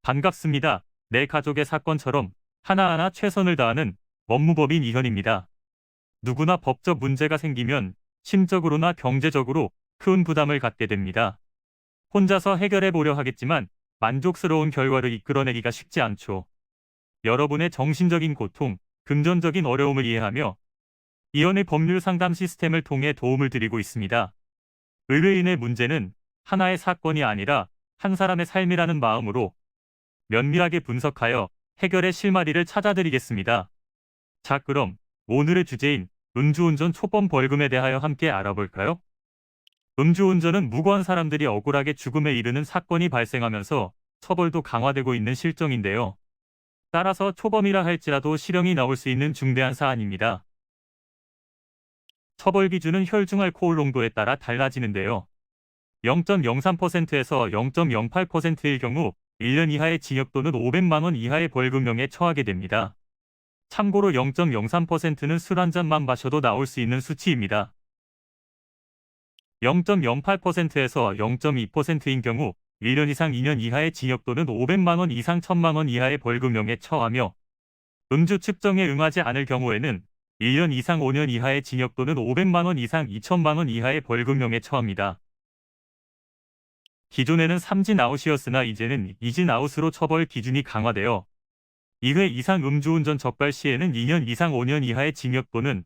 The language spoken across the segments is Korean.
반갑습니다. 내 가족의 사건처럼 하나하나 최선을 다하는 법무법인 이현입니다. 누구나 법적 문제가 생기면 심적으로나 경제적으로 큰 부담을 갖게 됩니다. 혼자서 해결해 보려 하겠지만 만족스러운 결과를 이끌어내기가 쉽지 않죠. 여러분의 정신적인 고통, 금전적인 어려움을 이해하며 이현의 법률 상담 시스템을 통해 도움을 드리고 있습니다. 의뢰인의 문제는 하나의 사건이 아니라 한 사람의 삶이라는 마음으로 면밀하게 분석하여 해결의 실마리를 찾아드리겠습니다. 자, 그럼 오늘의 주제인 음주운전 초범 벌금에 대하여 함께 알아볼까요? 음주운전은 무고한 사람들이 억울하게 죽음에 이르는 사건이 발생하면서 처벌도 강화되고 있는 실정인데요. 따라서 초범이라 할지라도 실형이 나올 수 있는 중대한 사안입니다. 처벌 기준은 혈중 알코올 농도에 따라 달라지는데요. 0.03%에서 0.08%일 경우 1년 이하의 징역 또는 500만 원 이하의 벌금형에 처하게 됩니다. 참고로 0.03%는 술 한 잔만 마셔도 나올 수 있는 수치입니다. 0.08%에서 0.2%인 경우 1년 이상 2년 이하의 징역 또는 500만 원 이상 1000만 원 이하의 벌금형에 처하며 음주 측정에 응하지 않을 경우에는 1년 이상 5년 이하의 징역 또는 500만 원 이상 2천만 원 이하의 벌금형에 처합니다. 기존에는 3진 아웃이었으나 이제는 2진 아웃으로 처벌 기준이 강화되어 2회 이상 음주운전 적발 시에는 2년 이상 5년 이하의 징역 또는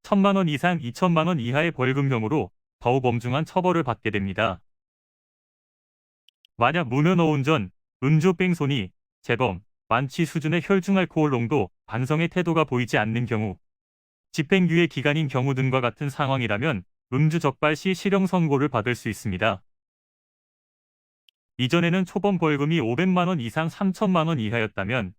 1000만 원 이상 2천만 원 이하의 벌금형으로 더욱 엄중한 처벌을 받게 됩니다. 만약 무면허 운전, 음주 뺑소니, 재범, 만취 수준의 혈중 알코올 농도, 반성의 태도가 보이지 않는 경우, 집행유예 기간인 경우 등과 같은 상황이라면 음주 적발 시 실형 선고를 받을 수 있습니다. 이전에는 초범 벌금이 500만 원 이상 3천만 원 이하였다면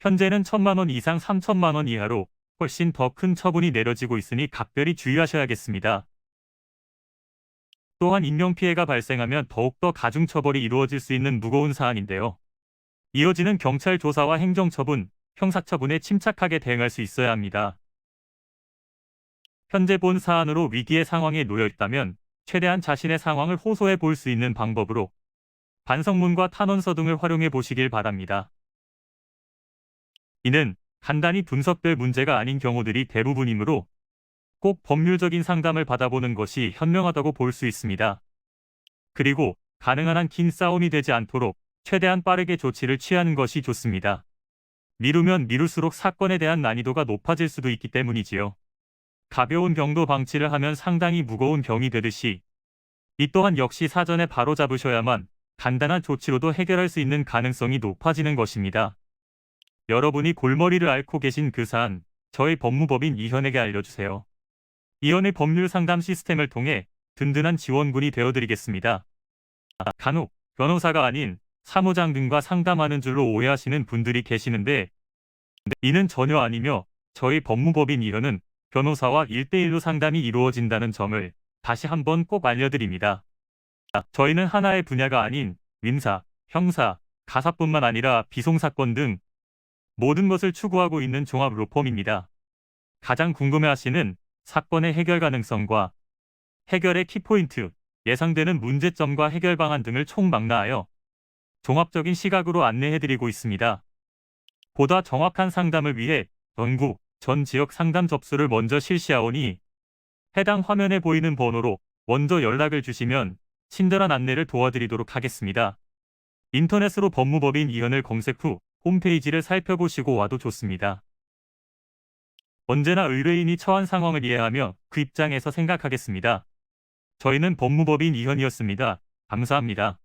현재는 1000만 원 이상 3천만 원 이하로 훨씬 더 큰 처분이 내려지고 있으니 각별히 주의하셔야겠습니다. 또한 인명피해가 발생하면 더욱더 가중처벌이 이루어질 수 있는 무거운 사안인데요. 이어지는 경찰 조사와 행정처분, 형사처분에 침착하게 대응할 수 있어야 합니다. 현재 본 사안으로 위기의 상황에 놓여 있다면 최대한 자신의 상황을 호소해 볼 수 있는 방법으로 반성문과 탄원서 등을 활용해 보시길 바랍니다. 이는 간단히 분석될 문제가 아닌 경우들이 대부분이므로 꼭 법률적인 상담을 받아보는 것이 현명하다고 볼 수 있습니다. 그리고 가능한 한 긴 싸움이 되지 않도록 최대한 빠르게 조치를 취하는 것이 좋습니다. 미루면 미룰수록 사건에 대한 난이도가 높아질 수도 있기 때문이지요. 가벼운 병도 방치를 하면 상당히 무거운 병이 되듯이 이 또한 역시 사전에 바로잡으셔야만 간단한 조치로도 해결할 수 있는 가능성이 높아지는 것입니다. 여러분이 골머리를 앓고 계신 그 사안, 저희 법무법인 이현에게 알려주세요. 이현의 법률 상담 시스템을 통해 든든한 지원군이 되어드리겠습니다. 간혹 변호사가 아닌 사무장 등과 상담하는 줄로 오해하시는 분들이 계시는데 이는 전혀 아니며 저희 법무법인 이현은 변호사와 1대1로 상담이 이루어진다는 점을 다시 한번 꼭 알려드립니다. 저희는 하나의 분야가 아닌 민사, 형사, 가사뿐만 아니라 비송사건 등 모든 것을 추구하고 있는 종합 로펌입니다. 가장 궁금해하시는 사건의 해결 가능성과 해결의 키포인트, 예상되는 문제점과 해결 방안 등을 총망라하여 종합적인 시각으로 안내해드리고 있습니다. 보다 정확한 상담을 위해 전국, 전 지역 상담 접수를 먼저 실시하오니 해당 화면에 보이는 번호로 먼저 연락을 주시면 친절한 안내를 도와드리도록 하겠습니다. 인터넷으로 법무법인 이현을 검색 후 홈페이지를 살펴보시고 와도 좋습니다. 언제나 의뢰인이 처한 상황을 이해하며 그 입장에서 생각하겠습니다. 저희는 법무법인 이현이었습니다. 감사합니다.